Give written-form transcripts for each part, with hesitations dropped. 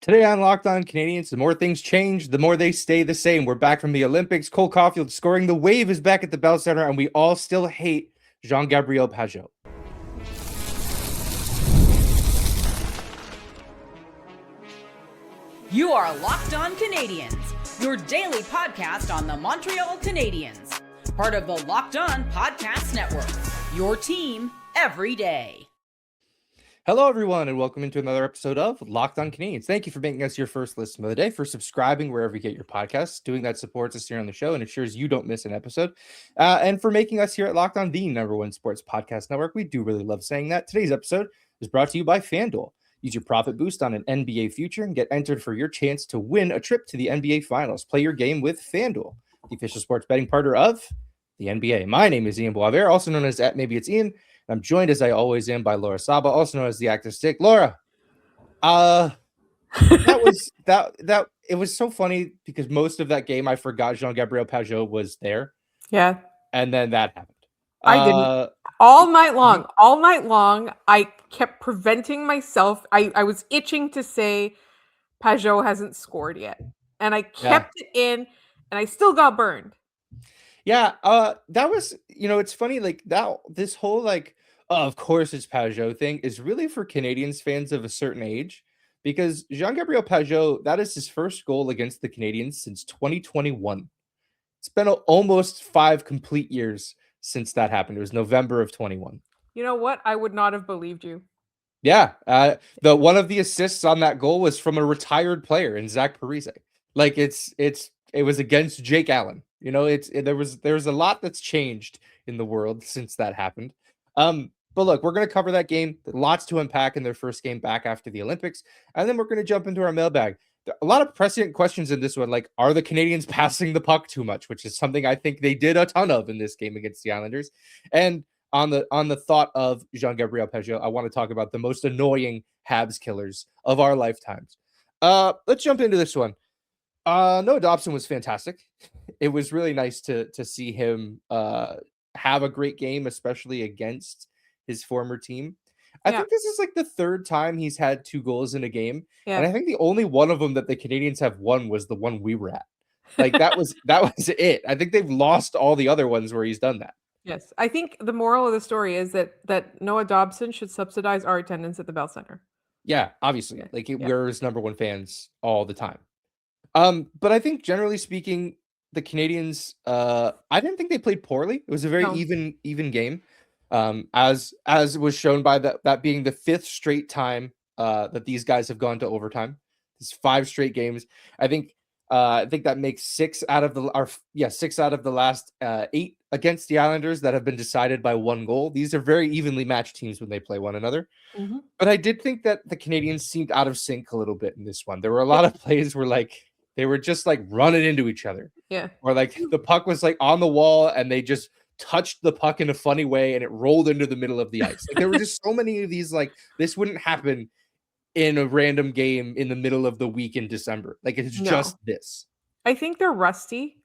Today on Locked On Canadiens, the more things change, the more they stay the same. We're back from the Olympics. Cole Caufield scoring. The wave is back at the Bell Center, and we all still hate Jean-Gabriel Pageau. You are Locked On Canadiens, your daily podcast on the Montreal Canadiens. Part of the Locked On Podcast Network, your team every day. Hello, everyone, and welcome into another episode of Locked On Canadiens. Thank you for making us your first listen of the day, for subscribing wherever you get your podcasts. Doing that supports us here on the show and ensures you don't miss an episode. And for making us here at Locked On, the #1 sports podcast network. We do really love saying that. Today's episode is brought to you by FanDuel. Use your profit boost on an NBA future and get entered for your chance to win a trip to the NBA Finals. Play your game with FanDuel, the official sports betting partner of the NBA. My name is Ian Boisvert, also known as @Maybe It's Ian. I'm joined, as I always am, by Laura Saba, also known as the Active Stick. Laura, it was so funny because most of that game I forgot Jean-Gabriel Pageau was there. Yeah. And then that happened. I didn't. All night long, I kept preventing myself. I was itching to say Pageau hasn't scored yet. And I kept it in, and I still got burned. Yeah, that was, it's funny, like that, this whole of course it's Pageau thing is really for Canadiens fans of a certain age, because Jean-Gabriel Pageau, that is his first goal against the Canadiens since 2021. It's been almost 5 complete years since that happened. It was November of 21. You know what? I would not have believed you. Yeah, the one of the assists on that goal was from a retired player in Zach Parise. Like it was against Jake Allen. There's a lot that's changed in the world since that happened. But look, we're going to cover that game. Lots to unpack in their first game back after the Olympics. And then we're going to jump into our mailbag. A lot of precedent questions in this one, like, are the Canadiens passing the puck too much? Which is something I think they did a ton of in this game against the Islanders. And on the thought of Jean-Gabriel Pageau, I want to talk about the most annoying Habs killers of our lifetimes. Let's jump into this one. Noah Dobson was fantastic. It was really nice to see him have a great game, especially against his former team. I think this is like the 3rd time he's had 2 goals in a game. Yeah. And I think the only one of them that the Canadiens have won was the one we were at. Like that was it. I think they've lost all the other ones where he's done that. Yes. I think the moral of the story is that Noah Dobson should subsidize our attendance at the Bell Center. Yeah, obviously. We're his #1 fans all the time. But I think generally speaking, the Canadiens, I didn't think they played poorly. It was a very even game. As was shown by that being the 5th straight time that these guys have gone to overtime. It's 5 straight games. I think that makes 6 out of the last 8 against the Islanders that have been decided by 1 goal. These are very evenly matched teams when they play one another. Mm-hmm. But I did think that the Canadiens seemed out of sync a little bit in this one. There were a lot of plays where they were just running into each other. Yeah. Or the puck was on the wall and they just touched the puck in a funny way and it rolled into the middle of the ice. There were just so many of these, this wouldn't happen in a random game in the middle of the week in December. It's just this. I think they're rusty.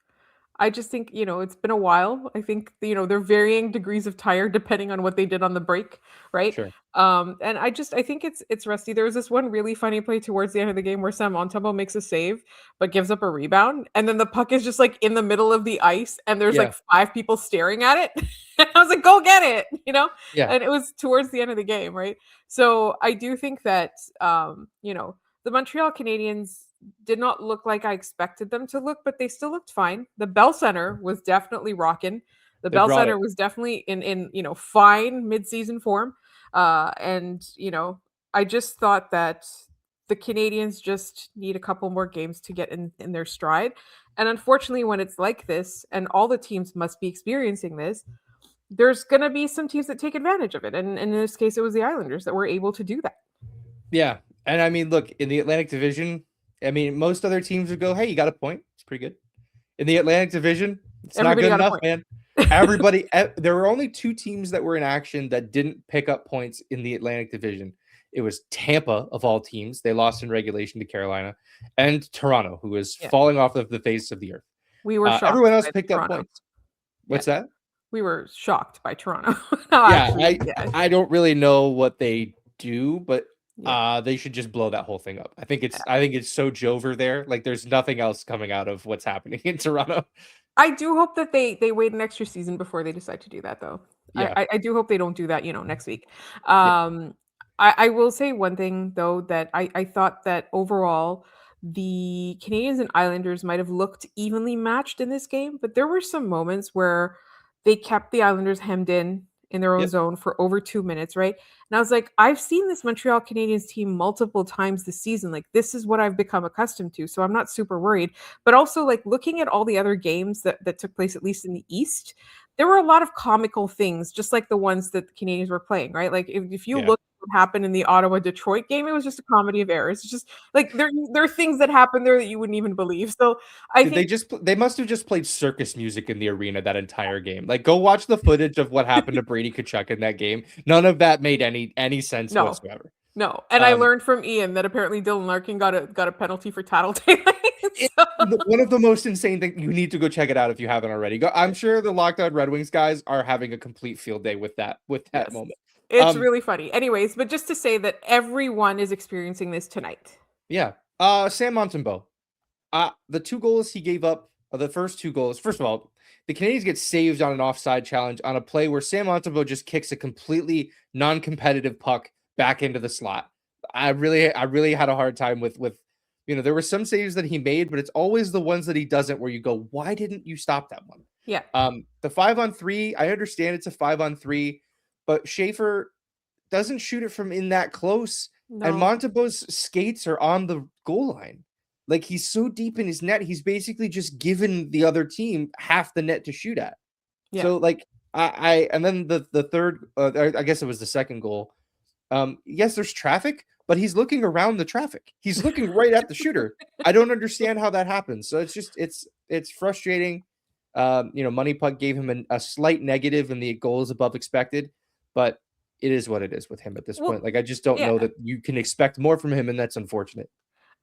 I just think, it's been a while. I think, they're varying degrees of tired depending on what they did on the break, right? Sure. And I think it's rusty. There was this one really funny play towards the end of the game where Sam Montembeault makes a save but gives up a rebound, and then the puck is just in the middle of the ice and there's 5 people staring at it. And I was like, go get it, Yeah. And it was towards the end of the game, right? So I do think that the Montreal Canadiens did not look like I expected them to look, but they still looked fine. The Bell Center was definitely rocking. The Bell Center was definitely in fine mid-season form. And I just thought that the Canadiens just need a couple more games to get in their stride. And unfortunately, when it's like this, and all the teams must be experiencing this, there's going to be some teams that take advantage of it. And in this case, it was the Islanders that were able to do that. Yeah. And I mean, look, in the Atlantic Division, most other teams would go, hey, you got a point. It's pretty good. In the Atlantic Division, it's everybody not good enough, man. Everybody, there were only 2 teams that were in action that didn't pick up points in the Atlantic Division. It was Tampa, of all teams. They lost in regulation to Carolina, and Toronto, who was falling off of the face of the earth. We were shocked. Everyone else picked up points. What's that? We were shocked by Toronto. I don't really know what they do, but They should just blow that whole thing up. I think it's so Jover there. Like there's nothing else coming out of what's happening in Toronto. I do hope that they wait an extra season before they decide to do that, though. Yeah. I do hope they don't do that, next week. Yeah. I will say one thing though, that I thought that overall the Canadiens and Islanders might have looked evenly matched in this game, but there were some moments where they kept the Islanders hemmed in their own Yep. zone for over 2 minutes, right? And I was like, I've seen this Montreal Canadiens team multiple times this season. Like, this is what I've become accustomed to. So I'm not super worried. But also, like, looking at all the other games that took place, at least in the East, there were a lot of comical things, just like the ones that the Canadiens were playing, right? Like, if you Yeah. look at what happened in the Ottawa-Detroit game, it was just a comedy of errors. It's just, like, there are things that happen there that you wouldn't even believe. So I think they must have just played circus music in the arena that entire game. Like, go watch the footage of what happened to Brady Tkachuk in that game. None of that made any sense whatsoever. No, and I learned from Ian that apparently Dylan Larkin got a penalty for tattletailing. One of the most insane things. You need to go check it out if you haven't already. I'm sure the Locked On Red Wings guys are having a complete field day with that moment. It's really funny. Anyways, but just to say that everyone is experiencing this tonight. Yeah. Sam Montembeault. The 2 goals he gave up, the first 2 goals. First of all, the Canadiens get saved on an offside challenge on a play where Sam Montembeault just kicks a completely non-competitive puck back into the slot. I really had a hard time with there were some saves that he made, but it's always the ones that he doesn't where you go, why didn't you stop that one? Yeah. The 5-on-3, I understand it's a 5-on-3, but Schaefer doesn't shoot it from in that close. No. And Montembeault's skates are on the goal line. Like, he's so deep in his net, he's basically just given the other team half the net to shoot at. Yeah. So, like, and then the third, I guess it was the second goal. Yes, there's traffic, but he's looking around the traffic. He's looking right at the shooter. I don't understand how that happens. So it's frustrating. Money Puck gave him a slight negative in the goals above expected, but it is what it is with him at this point. Like, I just don't know that you can expect more from him, and that's unfortunate.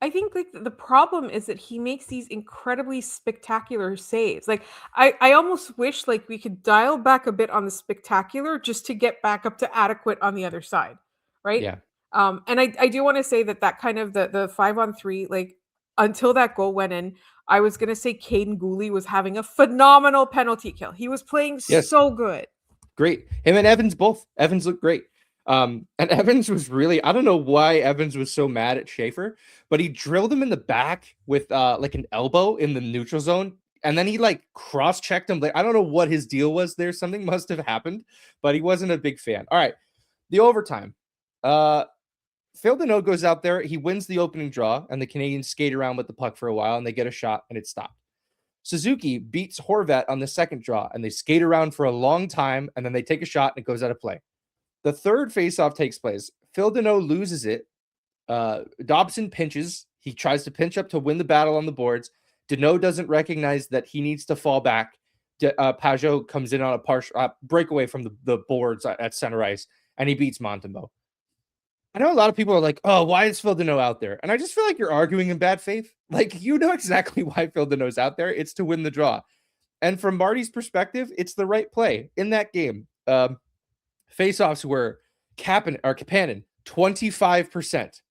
I think like the problem is that he makes these incredibly spectacular saves. Like I almost wish like we could dial back a bit on the spectacular just to get back up to adequate on the other side, right? Yeah. And I do want to say that kind of the 5-on-3, like until that goal went in, I was gonna say Caden Gooley was having a phenomenal penalty kill. He was playing so good. Great. Him and Evans both. Evans looked great. And Evans was really, I don't know why Evans was so mad at Schaefer, but he drilled him in the back with like an elbow in the neutral zone. And then he like cross-checked him. Like, I don't know what his deal was there. Something must have happened, but he wasn't a big fan. All right. The overtime. Phil Deneau goes out there. He wins the opening draw, and the Canadiens skate around with the puck for a while, and they get a shot, and it's stopped. Suzuki beats Horvat on the second draw, and they skate around for a long time, and then they take a shot, and it goes out of play. The third faceoff takes place. Phil Deneau loses it. Dobson pinches. He tries to pinch up to win the battle on the boards. Deneau doesn't recognize that he needs to fall back. Pageau comes in on a partial breakaway from the boards at center ice, and he beats Montembeault. I know a lot of people are like, oh, why is Phil Deneau out there? And I just feel like you're arguing in bad faith. Like, you know exactly why Phil Deneau's out there. It's to win the draw. And from Marty's perspective, it's the right play in that game. Faceoffs were Kapanen, 25%.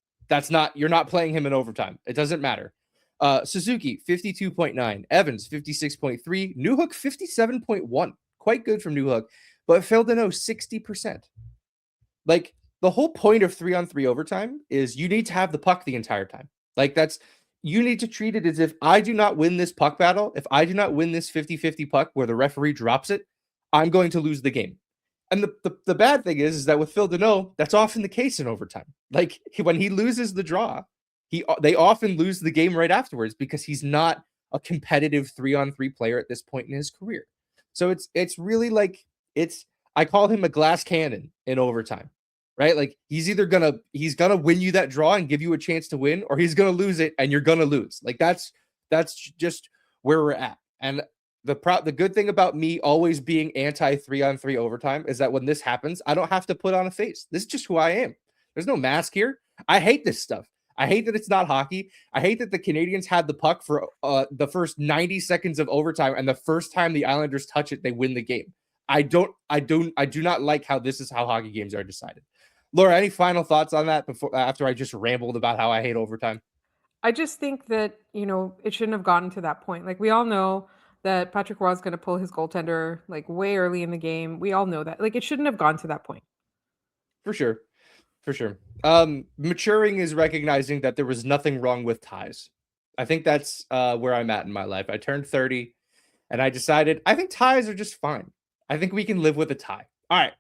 You're not playing him in overtime. It doesn't matter. Suzuki, 52.9. Evans, 56.3. Newhook, 57.1. Quite good from Newhook. But Phil Deneau, 60%. Like, the whole point of 3-on-3 overtime is you need to have the puck the entire time. Like, you need to treat it as if I do not win this puck battle, if I do not win this 50-50 puck where the referee drops it, I'm going to lose the game. And the bad thing is that with Phil Deneau, that's often the case in overtime. Like, when he loses the draw, they often lose the game right afterwards because he's not a competitive 3-on-3 player at this point in his career. So it's really like, I call him a glass cannon in overtime, right? Like, he's gonna win you that draw and give you a chance to win, or he's gonna lose it and you're gonna lose. Like, that's just where we're at. And the good thing about me always being anti 3-on-3 overtime is that when this happens, I don't have to put on a face. This is just who I am. There's no mask here. I hate this stuff. I hate that it's not hockey. I hate that the Canadiens had the puck for the first 90 seconds of overtime, and the first time the Islanders touch it, they win the game. I do not like how this is how hockey games are decided. Laura, any final thoughts on that after I just rambled about how I hate overtime? I just think that, it shouldn't have gotten to that point. Like, we all know that Patrick Roy is going to pull his goaltender like way early in the game. We all know that. Like, it shouldn't have gone to that point. For sure. Maturing is recognizing that there was nothing wrong with ties. I think that's where I'm at in my life. I turned 30 and I decided I think ties are just fine. I think we can live with a tie. All right.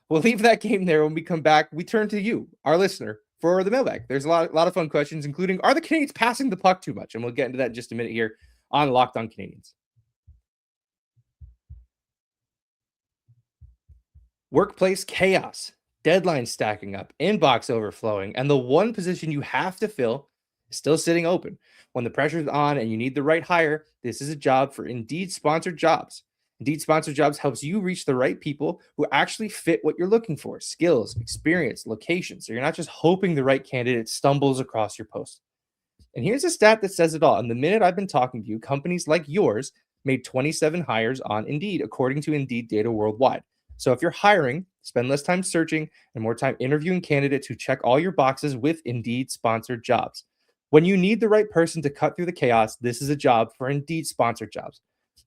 We'll leave that game there. When we come back, we turn to you, our listener, for the mailbag. There's a lot of fun questions, including, are the Canadiens passing the puck too much? And we'll get into that in just a minute here on Locked On Canadiens. Workplace chaos, deadline stacking up, inbox overflowing, and the one position you have to fill is still sitting open. When the pressure's on and you need the right hire, this is a job for Indeed Sponsored Jobs. Indeed Sponsored Jobs helps you reach the right people who actually fit what you're looking for: skills, experience, location. So you're not just hoping the right candidate stumbles across your post. And here's a stat that says it all. In the minute I've been talking to you, companies like yours made 27 hires on Indeed, according to Indeed data worldwide. So if you're hiring, spend less time searching and more time interviewing candidates who check all your boxes with Indeed Sponsored Jobs. When you need the right person to cut through the chaos, this is a job for Indeed Sponsored Jobs.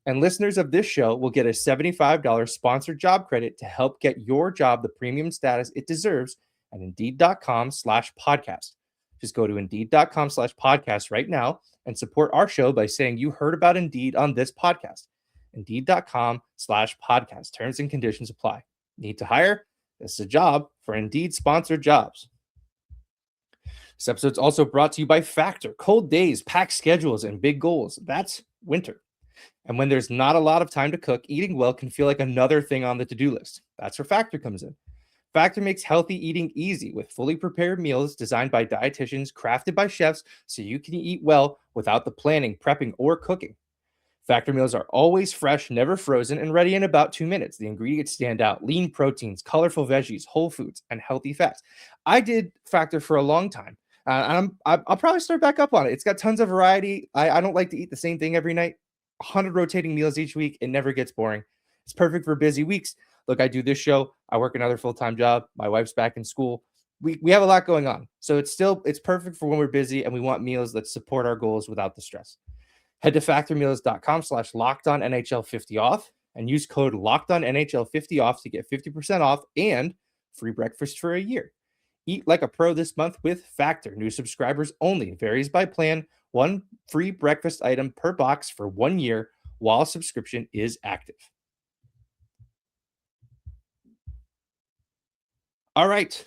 And listeners of this show will get a $75 sponsored job credit to help get your job the premium status it deserves at Indeed.com/podcast. Just go to Indeed.com/podcast right now and support our show by saying you heard about Indeed on this podcast. Indeed.com/podcast. Terms and conditions apply. Need to hire? This is a job for Indeed Sponsored Jobs. This episode's also brought to you by Factor. Cold days, packed schedules, and big goals. That's winter. And when there's not a lot of time to cook, eating well can feel like another thing on the to-do list. That's where Factor comes in. Factor makes healthy eating easy with fully prepared meals designed by dietitians, crafted by chefs, so you can eat well without the planning, prepping, or cooking. Factor meals are always fresh, never frozen, and ready in about 2 minutes. The ingredients stand out: lean proteins, colorful veggies, whole foods, and healthy fats. I did Factor for a long time. And I'll probably start back up on it. It's got tons of variety. I don't like to eat the same thing every night. 100 rotating meals each week. It never gets boring. It's perfect for busy weeks. Look, I do this show. I work another full-time job. My wife's back in school. We have a lot going on. So it's perfect for when we're busy and we want meals that support our goals without the stress. Head to factormeals.com/LockedOnNHL50off and use code LockedOnNHL50off to get 50% off and free breakfast for a year. Eat like a pro this month with Factor. New subscribers only. Varies by plan. One free breakfast item per box for 1 year while subscription is active. All right,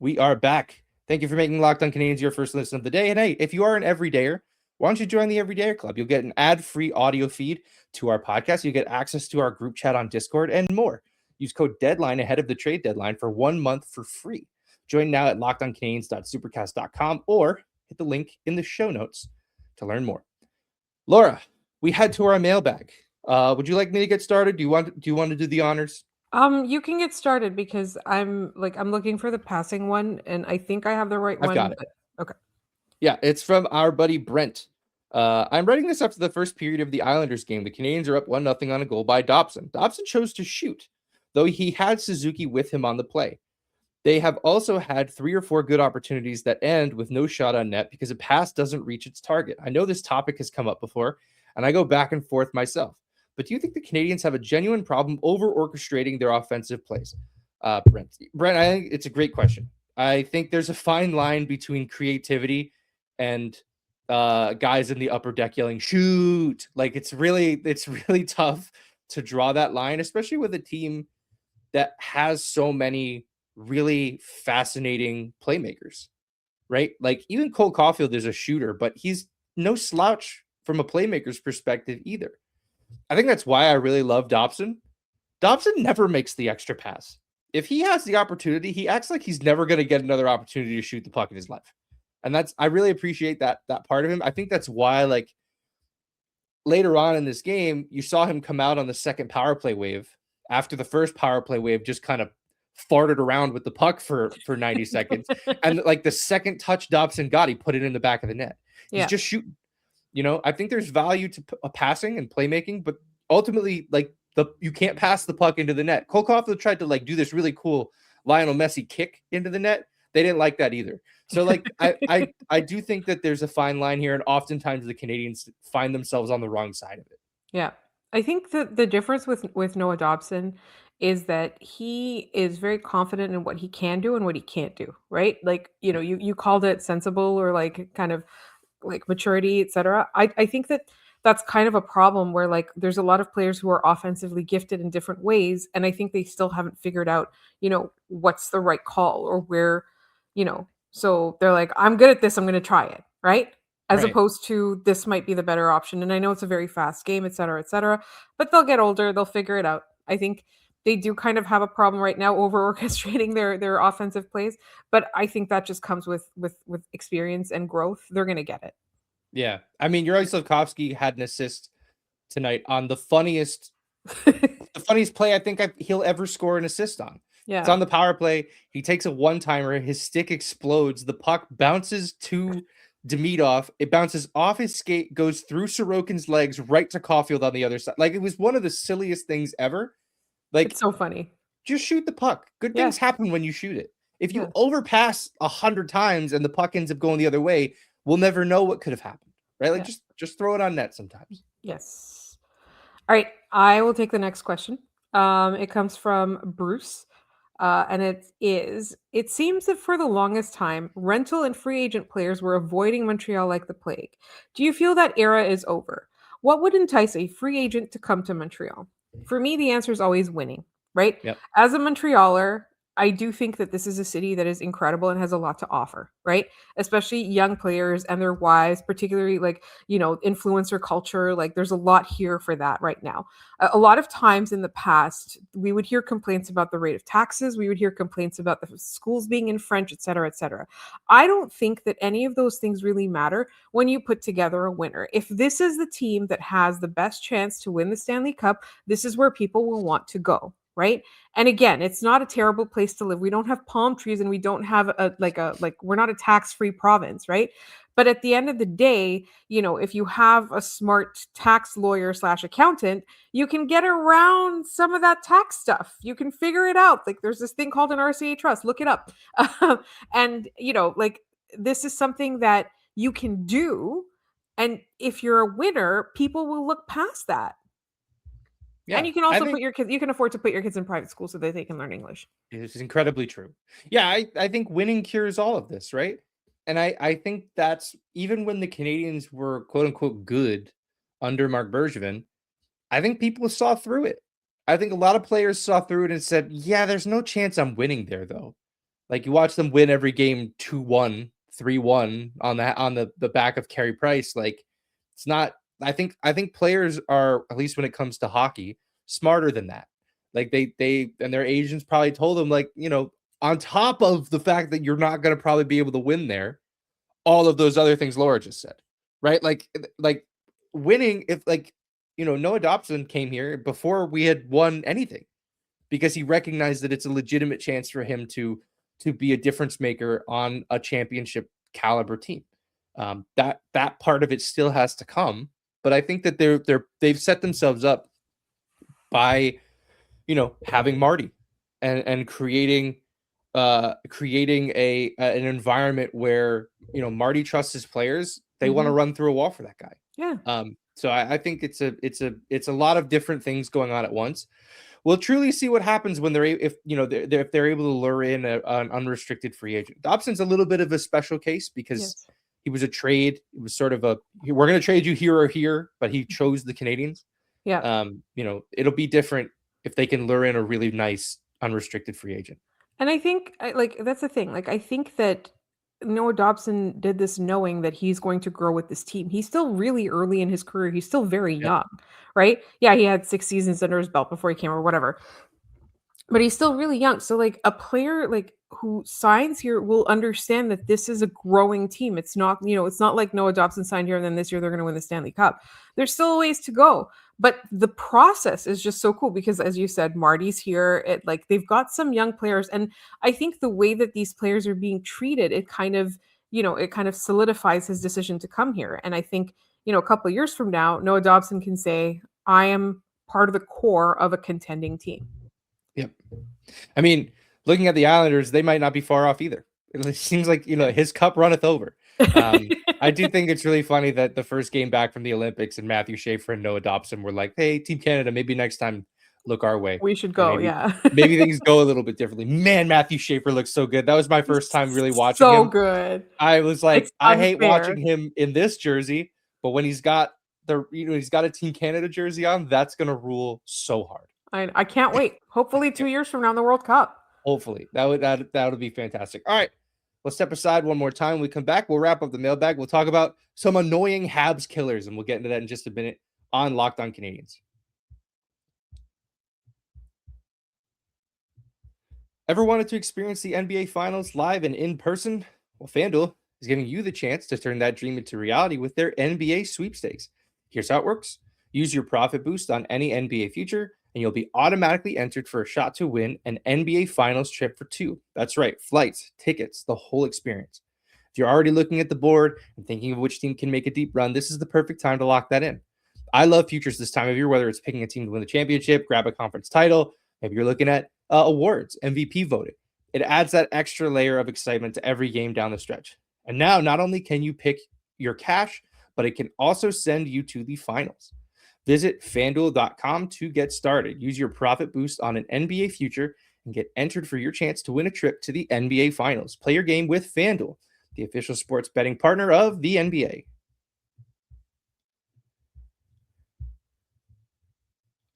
we are back. Thank you for making Locked On Canadiens your first listen of the day. And hey, if you are an everydayer, why don't you join the Everydayer Club? You'll get an ad-free audio feed to our podcast. You get access to our group chat on Discord and more. Use code DEADLINE ahead of the trade deadline for 1 month for free. Join now at lockedoncanadiens.supercast.com or hit the link in the show notes to learn more. Laura, we head to our mailbag. Would you like me to get started? Do you want to do the honors? You can get started because I'm looking for the passing one and I think I have the right one. I've got it. Okay. Yeah, it's from our buddy Brent. I'm writing this after the first period of the Islanders game. The Canadiens are up 1-0 on a goal by Dobson. Dobson chose to shoot, though he had Suzuki with him on the play. They have also had 3 or 4 good opportunities that end with no shot on net because a pass doesn't reach its target. I know this topic has come up before, and I go back and forth myself. But do you think the Canadiens have a genuine problem over-orchestrating their offensive plays? Brent, I think it's a great question. I think there's a fine line between creativity and guys in the upper deck yelling, shoot. Like, it's really tough to draw that line, especially with a team that has so many really fascinating playmakers, right? Like, even Cole Caufield is a shooter, but he's no slouch from a playmaker's perspective either. I think that's why I really love Dobson. Dobson never makes the extra pass. If he has the opportunity, he acts like he's never going to get another opportunity to shoot the puck in his life. And I really appreciate that part of him. I think that's why, like, later on in this game, you saw him come out on the second power play wave after the first power play wave just kind of farted around with the puck for 90 seconds. And like the second touch Dobson got, he put it in the back of the net. He's just shooting. You know, I think there's value to passing and playmaking, but ultimately, like, you can't pass the puck into the net. Cole Caufield tried to like do this really cool Lionel Messi kick into the net, they didn't like that either. So like I do think that there's a fine line here, and oftentimes the Canadiens find themselves on the wrong side of it. Yeah. I think that the difference with Noah Dobson is that he is very confident in what he can do and what he can't do, right? Like, you called it sensible or like kind of like maturity, etc. I think that that's kind of a problem where like there's a lot of players who are offensively gifted in different ways, and I think they still haven't figured out, what's the right call or where, so they're like, I'm good at this, I'm going to try it, right? As Right. opposed to this might be the better option. And I know it's a very fast game, et cetera, but they'll get older, they'll figure it out. I think they do kind of have a problem right now over orchestrating their offensive plays, but I think that just comes with experience and growth. They're going to get it. Yeah. I mean, Juraj Slafkovsky had an assist tonight on the funniest play I think he'll ever score an assist on. Yeah. It's on the power play. He takes a one-timer, his stick explodes, the puck bounces to Demidov, it bounces off his skate, goes through Sorokin's legs right to Caufield on the other side. Like, it was one of the silliest things ever. Like, It's so funny. just shoot the puck. Good things happen when you shoot it. If you overpass 100 times and the puck ends up going the other way, we'll never know what could have happened, right? Like, just throw it on net sometimes. Yes. All right, I will take the next question. It comes from Bruce, and it seems that for the longest time, rental and free agent players were avoiding Montreal like the plague. Do you feel that era is over? What would entice a free agent to come to Montreal? For me, the answer is always winning, right? Yep. As a Montrealer, I do think that this is a city that is incredible and has a lot to offer, right? Especially young players and their wives, particularly like, influencer culture. Like, there's a lot here for that right now. A lot of times in the past, we would hear complaints about the rate of taxes. We would hear complaints about the schools being in French, et cetera, et cetera. I don't think that any of those things really matter when you put together a winner. If this is the team that has the best chance to win the Stanley Cup, this is where people will want to go. Right. And again, it's not a terrible place to live. We don't have palm trees and we don't have we're not a tax-free province. Right. But at the end of the day, if you have a smart tax lawyer / accountant, you can get around some of that tax stuff. You can figure it out. Like, there's this thing called an RCA trust. Look it up. And, this is something that you can do. And if you're a winner, people will look past that. Yeah, and you can also put your kids, you can afford to put your kids in private school so that they can learn English. It's incredibly true. Yeah, I think winning cures all of this, right? And I think that's, even when the Canadiens were quote unquote good under Marc Bergevin, I think people saw through it. I think a lot of players saw through it and said, yeah, there's no chance I'm winning there though. Like, you watch them win every game 2-1, 3-1 on the back of Carey Price. Like, it's not. I think players are, at least when it comes to hockey, smarter than that. Like, they and their agents probably told them, like, on top of the fact that you're not going to probably be able to win there, all of those other things Laura just said, right? Like winning, if Noah Dobson came here before we had won anything, because he recognized that it's a legitimate chance for him to be a difference maker on a championship caliber team. That part of it still has to come. But I think that they've set themselves up by, having Marty and creating an environment where, Marty trusts his players. They want to run through a wall for that guy. Yeah. So I think it's a lot of different things going on at once. We'll truly see what happens when if they're able to lure in an unrestricted free agent. Dobson's a little bit of a special case because he was a trade. It was sort of we're going to trade you here or here, but he chose the Canadiens. Yeah. It'll be different if they can lure in a really nice unrestricted free agent. And I think that's the thing. Like, I think that Noah Dobson did this knowing that he's going to grow with this team. He's still really early in his career. He's still very young, right? Yeah, he had 6 seasons under his belt before he came or whatever. But he's still really young. So like, a player like who signs here will understand that this is a growing team. It's not, it's not like Noah Dobson signed here and then this year they're going to win the Stanley Cup. There's still a ways to go. But the process is just so cool because, as you said, Marty's here. They've got some young players. And I think the way that these players are being treated, it kind of solidifies his decision to come here. And I think, a couple of years from now, Noah Dobson can say, I am part of the core of a contending team. Yep. I mean, looking at the Islanders, they might not be far off either. It seems like, his cup runneth over. I do think it's really funny that the first game back from the Olympics and Matthew Schaefer and Noah Dobson were like, hey, Team Canada, maybe next time look our way. We should go, maybe things go a little bit differently. Man, Matthew Schaefer looks so good. That was my first time really watching him. So good. I was like, I hate watching him in this jersey, but when he's got he's got a Team Canada jersey on, that's gonna rule so hard. I can't wait. Hopefully 2 years from now in the World Cup. Hopefully. That would be fantastic. All right. Let's step aside one more time. When we come back, we'll wrap up the mailbag. We'll talk about some annoying Habs killers, and we'll get into that in just a minute on Locked On Canadiens. Ever wanted to experience the NBA Finals live and in person? Well, FanDuel is giving you the chance to turn that dream into reality with their NBA sweepstakes. Here's how it works. Use your profit boost on any NBA future, and you'll be automatically entered for a shot to win an NBA Finals trip for 2. That's right, flights, tickets, the whole experience. If you're already looking at the board and thinking of which team can make a deep run, this is the perfect time to lock that in. I love futures this time of year, whether it's picking a team to win the championship, grab a conference title, maybe you're looking at awards, MVP voted. It adds that extra layer of excitement to every game down the stretch. And now, not only can you pick your cash, but it can also send you to the finals. Visit FanDuel.com to get started. Use your profit boost on an NBA future and get entered for your chance to win a trip to the NBA Finals. Play your game with FanDuel, the official sports betting partner of the NBA.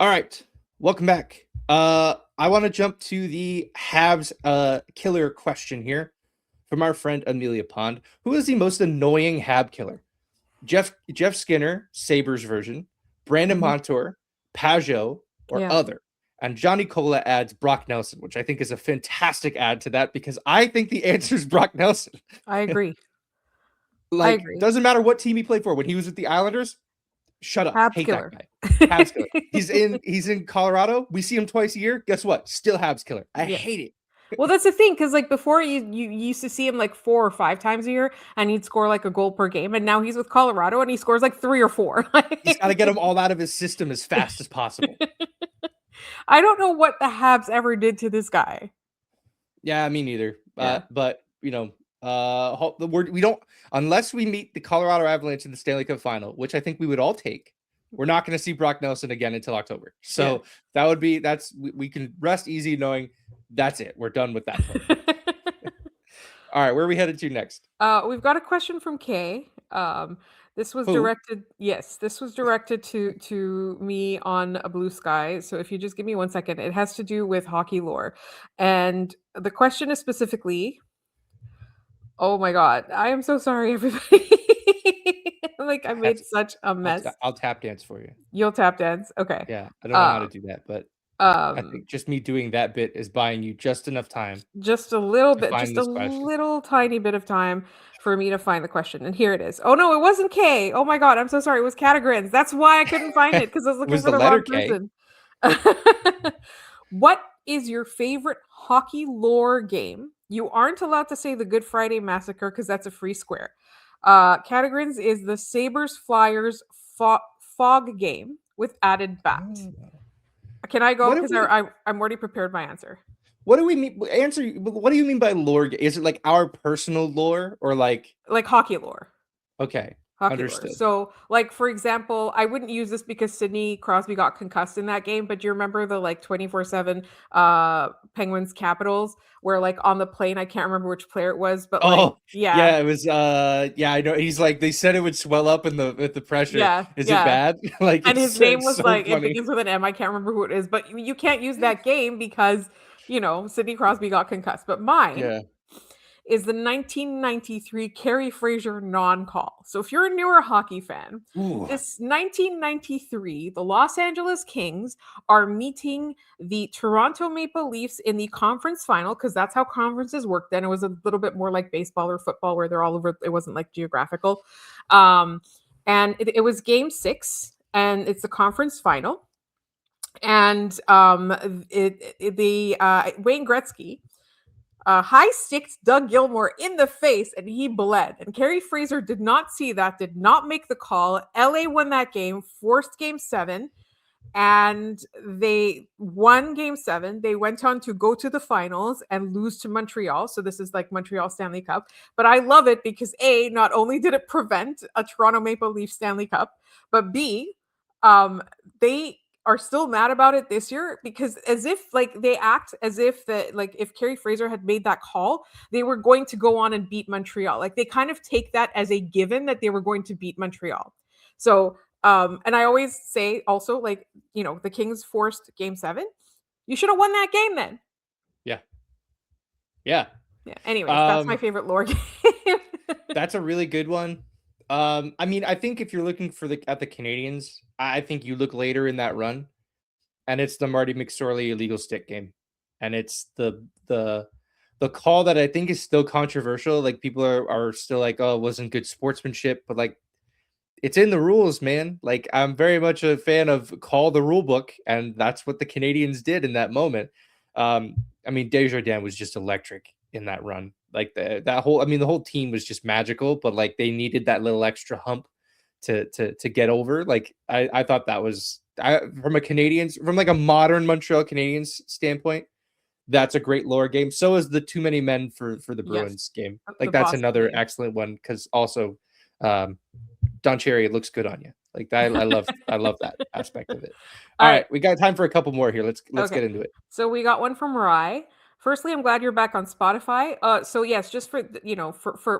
All right, welcome back. I want to jump to the Habs killer question here from our friend Amelia Pond. Who is the most annoying Hab killer? Jeff Skinner, Sabres version, Brandon Montour, Pageau, or other. And Johnny Cola adds Brock Nelson, which I think is a fantastic add to that because I think the answer is Brock Nelson. I agree. Doesn't matter what team he played for. When he was with the Islanders, shut up. Habs Hate killer. That guy. Habs killer. He's in Colorado. We see him twice a year. Guess what? Still Habs killer. I hate it. Well, that's the thing, because before you used to see him 4 or 5 times a year, and he'd score a goal per game, and now he's with Colorado and he scores 3 or 4. He's got to get them all out of his system as fast as possible. I don't know what the Habs ever did to this guy. Yeah, me neither. But we don't, unless we meet the Colorado Avalanche in the Stanley Cup final, which I think we would all take. We're not going to see Brock Nelson again until October. So we can rest easy knowing that's it. We're done with that. All right, where are we headed to next? We've got a question from Kay. This was directed to me on a Blue Sky. So if you just give me 1 second, it has to do with hockey lore. And the question is specifically, oh my God, I am so sorry, everybody. I made such a mess. I'll tap dance for you. You'll tap dance? Okay. Yeah, I don't know how to do that, but I think just me doing that bit is buying you just enough time. Just a little bit, just a little tiny bit of time for me to find the question. And here it is. Oh no, it wasn't K. Oh my God, I'm so sorry. It was Catagrins. That's why I couldn't find it, because I was looking for the wrong person. What is your favorite hockey lore game? You aren't allowed to say the Good Friday Massacre because that's a free square. Catagrins is the Sabres Flyers fog game with added bat. Can I go? Because I'm already prepared my answer. What do we mean? What do you mean by lore? Is it our personal lore or like hockey lore? Okay. Hockey Understood. Lore. So, for example, I wouldn't use this because Sidney Crosby got concussed in that game, but do you remember the 24/7 Penguins Capitals where on the plane, I can't remember which player it was, but yeah, it was I know he's they said it would swell up in the pressure. Yeah. Is it bad? And his name was it begins with an M. I can't remember who it is, but you can't use that game because Sidney Crosby got concussed. But mine is the 1993 Carey Fraser non-call. So if you're a newer hockey fan, this 1993, the Los Angeles Kings are meeting the Toronto Maple Leafs in the conference final, because that's how conferences work then. It was a little bit more like baseball or football where they're all over. It wasn't geographical. And it was game 6, and it's the conference final. And Wayne Gretzky high-sticked Doug Gilmour in the face, and he bled. And Carey Fraser did not see that, did not make the call. LA won that game, forced game 7. and they won game 7. They went on to go to the finals and lose to Montreal. So this is like Montreal Stanley Cup. But I love it because A, not only did it prevent a Toronto Maple Leaf Stanley Cup, but B, they are still mad about it this year because as if like they act as if that like if Carey Fraser had made that call, they were going to go on and beat Montreal. Like they kind of take that as a given that they were going to beat Montreal. So and I always say also, like, you know, the Kings forced game 7. You should have won that game then. Yeah. Yeah. Yeah. Anyways, that's my favorite lore game. That's a really good one. I mean, I think if you're looking for at the Canadiens, I think you look later in that run, and it's the Marty McSorley illegal stick game, and it's the call that I think is still controversial. Like people are still like, oh, it wasn't good sportsmanship, but like it's in the rules, man. Like I'm very much a fan of call the rule book, and that's what the Canadiens did in that moment. I mean, Desjardins was just electric in that run. Like the whole team was just magical, but like they needed that little extra hump to get over. Like I thought that was from a modern Montreal Canadiens standpoint, that's a great lore game. So is the too many men for the Bruins game. Like that's another excellent one because also Don Cherry, it looks good on you. Like that, I love that aspect of it. All right, we got time for a couple more here. Let's get into it. So we got one from Rye. Firstly, I'm glad you're back on Spotify. So yes, just for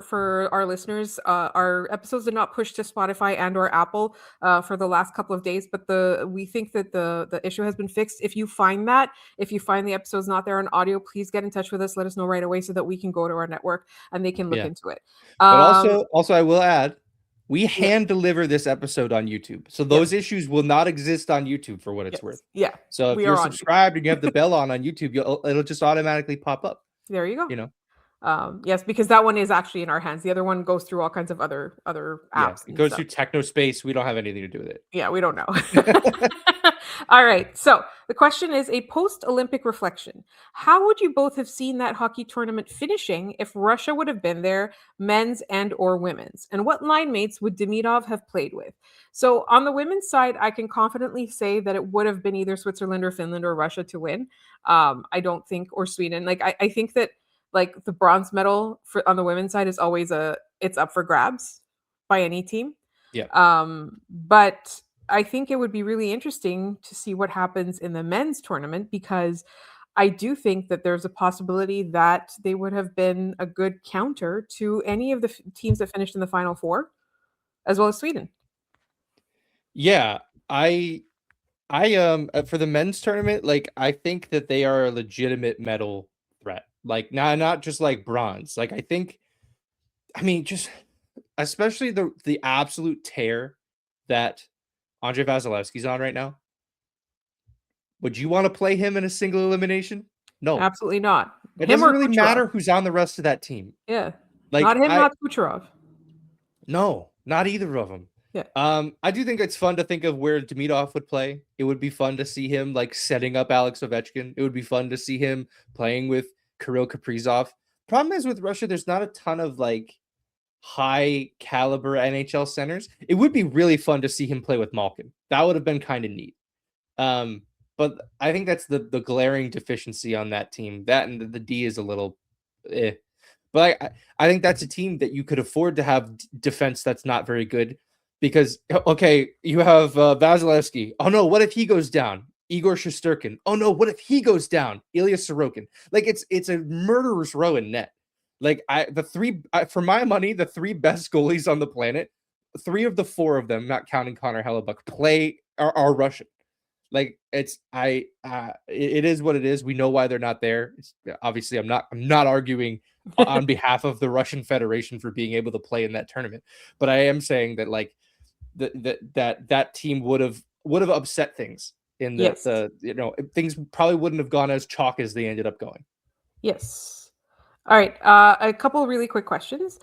for our listeners, our episodes did not push to Spotify and or Apple for the last couple of days, but we think that the issue has been fixed. If you find the episode's not there on audio, please get in touch with us. Let us know right away so that we can go to our network and they can look into it. But also, I will add, we hand deliver this episode on YouTube. So those issues will not exist on YouTube for what it's worth. Yeah. So if you're subscribed and you have the bell on YouTube, it'll just automatically pop up. There you go. You know? Yes, because that one is actually in our hands. The other one goes through all kinds of other apps. It goes through Technospace. We don't have anything to do with it. Yeah, we don't know. All right. So the question is a post-Olympic reflection. How would you both have seen that hockey tournament finishing if Russia would have been there, men's and or women's? And what line mates would Demidov have played with? So on the women's side, I can confidently say that it would have been either Switzerland or Finland or Russia to win. I don't think, or Sweden. Like I think that like the bronze medal on the women's side is always it's up for grabs by any team. Yeah. But I think it would be really interesting to see what happens in the men's tournament because I do think that there's a possibility that they would have been a good counter to any of the teams that finished in the Final Four, as well as Sweden. Yeah, I for the men's tournament, like I think that they are a legitimate medal threat. Like not just like bronze. Like I mean, just especially the absolute tear that Andre Vasilevsky's on right now. Would you want to play him in a single elimination? No, absolutely not. It doesn't really matter who's on the rest of that team. Yeah, like not him, not Kucherov. No, not either of them. Yeah. I do think it's fun to think of where Demidov would play. It would be fun to see him like setting up Alex Ovechkin. It would be fun to see him playing with Kirill Kaprizov. Problem is with Russia, there's not a ton of like high caliber NHL centers. It would be really fun to see him play with Malkin. That would have been kind of neat. But I think that's the glaring deficiency on that team. That and the D is a little But I think that's a team that you could afford to have defense that's not very good because, okay, you have Vasilevsky. Oh no, what if he goes down? Igor Shesterkin. Oh no, what if he goes down? Ilya Sorokin. Like it's a murderer's row in net. Like for my money, the 3 best goalies on the planet, 3 of the 4 of them, not counting Connor Hellebuck, are Russian. Like it is what it is. We know why they're not there. Obviously, I'm not arguing on behalf of the Russian Federation for being able to play in that tournament, but I am saying that like that team would have upset things in things probably wouldn't have gone as chalk as they ended up going. Yes. All right. A couple really quick questions.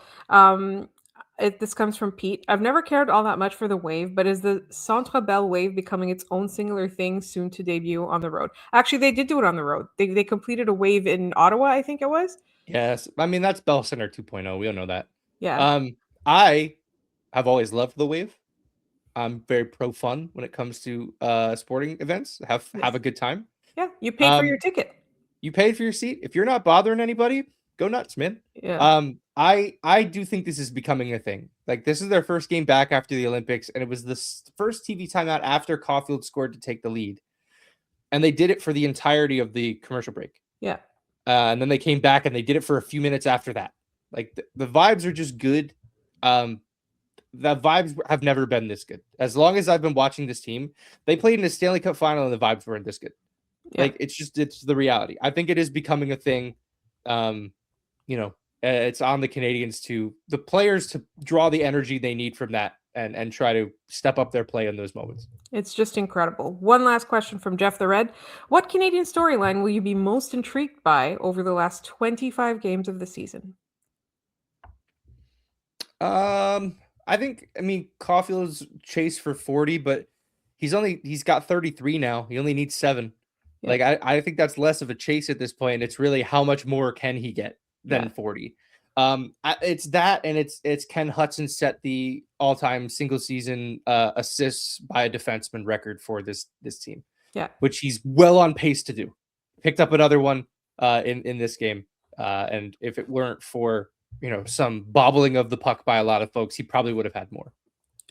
This comes from Pete. I've never cared all that much for the Wave, but is the Centre Bell Wave becoming its own singular thing soon to debut on the road? Actually, they did do it on the road. They completed a Wave in Ottawa, I think it was. Yes. I mean, that's Bell Center 2.0. We all know that. Yeah. I have always loved the Wave. I'm very pro fun when it comes to sporting events. Have a good time. Yeah, you paid for your ticket. You paid for your seat. If you're not bothering anybody, go nuts, man. Yeah. I do think this is becoming a thing. Like, this is their first game back after the Olympics, and it was the first TV timeout after Caufield scored to take the lead. And they did it for the entirety of the commercial break. Yeah. And then they came back and they did it for a few minutes after that. Like, the vibes are just good. The vibes have never been this good. As long as I've been watching this team, they played in the Stanley Cup final and the vibes weren't this good. Yeah. Like, it's the reality. I think it is becoming a thing. It's on the Canadiens the players to draw the energy they need from that and try to step up their play in those moments. It's just incredible. One last question from Jeff the Red. What Canadian storyline will you be most intrigued by over the last 25 games of the season? I mean, Caufield's chase for 40, but he's got 33 now. He only needs 7. Yeah. Like, I think that's less of a chase at this point. It's really how much more can he get than 40. It's that, and it's Ken Hudson set the all-time single season assists by a defenseman record for this team. Yeah, which he's well on pace to do. Picked up another one in this game, and if it weren't for some bobbling of the puck by a lot of folks, he probably would have had more.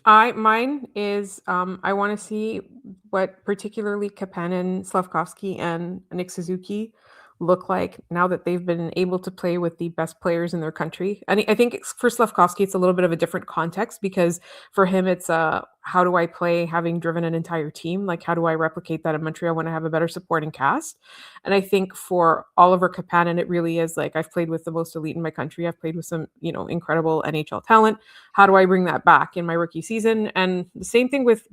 Mine is I want to see what particularly Kapanen, Slafkovsky, and Nick Suzuki look like now that they've been able to play with the best players in their country. And I think for Slafkovsky, it's a little bit of a different context, because for him, it's how do I play having driven an entire team? Like, how do I replicate that in Montreal when I have a better supporting cast? And I think for Oliver Kapanen, it really is like, I've played with the most elite in my country. I've played with some, incredible NHL talent. How do I bring that back in my rookie season? And the same thing with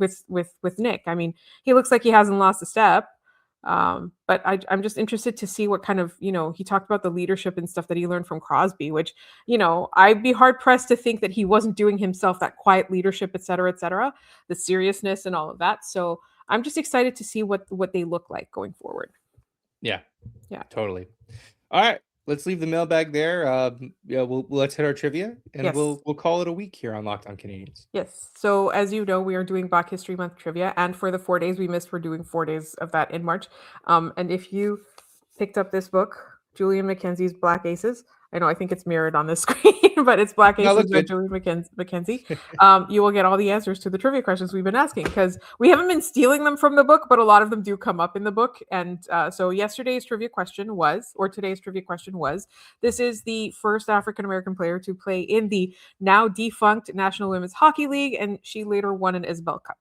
Nick. I mean, he looks like he hasn't lost a step. But I'm just interested to see what kind of, he talked about the leadership and stuff that he learned from Crosby, which, I'd be hard pressed to think that he wasn't doing himself that quiet leadership, et cetera, the seriousness and all of that. So I'm just excited to see what they look like going forward. Yeah, totally. All right. Let's leave the mailbag there. Let's hit our trivia, and yes, we'll call it a week here on Locked On Canadiens. Yes. So as you know, we are doing Black History Month trivia, and for the 4 days we missed, we're doing 4 days of that in March. And if you picked up this book, Julian Mackenzie's Black Aces, I think it's mirrored on the screen, but it's Black Aces by Julian Mackenzie. You will get all the answers to the trivia questions we've been asking, because we haven't been stealing them from the book, but a lot of them do come up in the book. And so today's trivia question was, this is the first African-American player to play in the now defunct National Women's Hockey League, and she later won an Isabel Cup.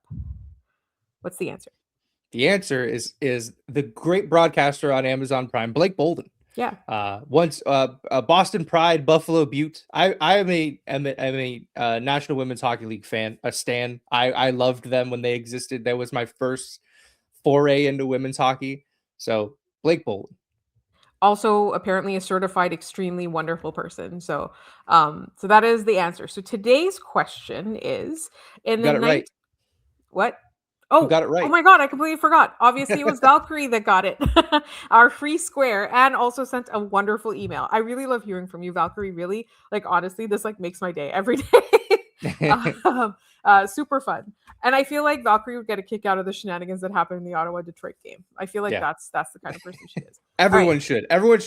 What's the answer? The answer is the great broadcaster on Amazon Prime, Blake Bolden. Yeah. Once Boston Pride, Buffalo Butte. I am a National Women's Hockey League fan, a stan. I loved them when they existed. That was my first foray into women's hockey. So Blake Bolden. Also, apparently a certified extremely wonderful person. So that is the answer. So today's question is right. What? Oh, you got it right. Oh my God, I completely forgot. Obviously, it was Valkyrie that got it. Our free square, and also sent a wonderful email. I really love hearing from you, Valkyrie. Really, honestly, this makes my day every day. Super fun. And I feel like Valkyrie would get a kick out of the shenanigans that happened in the Ottawa-Detroit game. I feel like that's the kind of person she is. Everyone should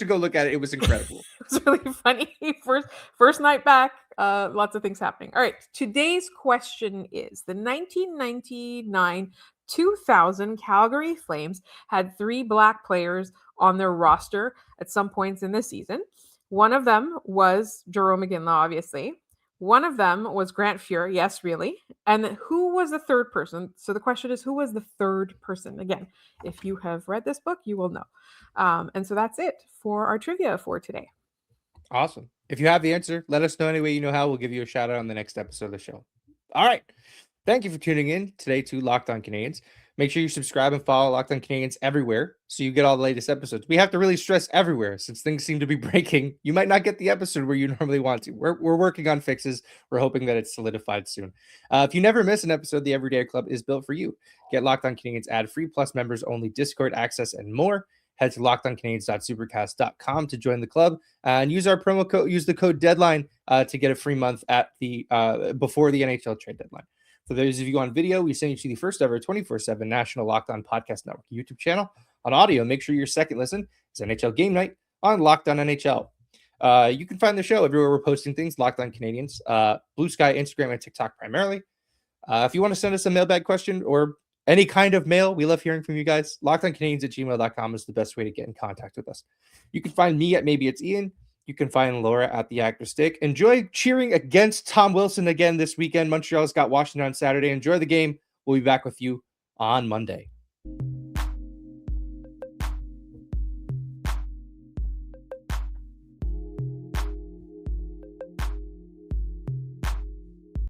go look at it. It was incredible. It was really funny. First night back. Lots of things happening. All right. Today's question is, the 1999-2000 Calgary Flames had 3 Black players on their roster at some points in the season. One of them was Jerome McGinley, obviously. One of them was Grant Fuhr. Yes, really. And who was the third person? So the question is, who was the third person? Again, if you have read this book, you will know. And so that's it for our trivia for today. Awesome. If you have the answer, let us know any way you know how. We'll give you a shout out on the next episode of the show. All right. Thank you for tuning in today to Locked On Canadiens. Make sure you subscribe and follow Locked On Canadiens everywhere so you get all the latest episodes. We have to really stress everywhere, since things seem to be breaking. You might not get the episode where you normally want to. We're working on fixes. We're hoping that it's solidified soon. If you never miss an episode, the Everyday Club is built for you. Get Locked On Canadiens ad-free, plus members only Discord access and more. Head to lockedoncanadiens.supercast.com to join the club and use our promo code. Use the code deadline to get a free month at the before the NHL trade deadline. For those of you on video, we send you to the first ever 24/7 National Locked On Podcast Network YouTube channel. On audio, make sure your second listen is NHL Game Night on Locked On NHL. You can find the show everywhere we're posting things, Locked On Canadiens, Blue Sky, Instagram, and TikTok primarily. If you want to send us a mailbag question or any kind of mail, we love hearing from you guys. LockedOnCanadiens@gmail.com is the best way to get in contact with us. You can find me at Maybe It's Ian. You can find Laura at The Actor Stick. Enjoy cheering against Tom Wilson again this weekend. Montreal's got Washington on Saturday. Enjoy the game. We'll be back with you on Monday.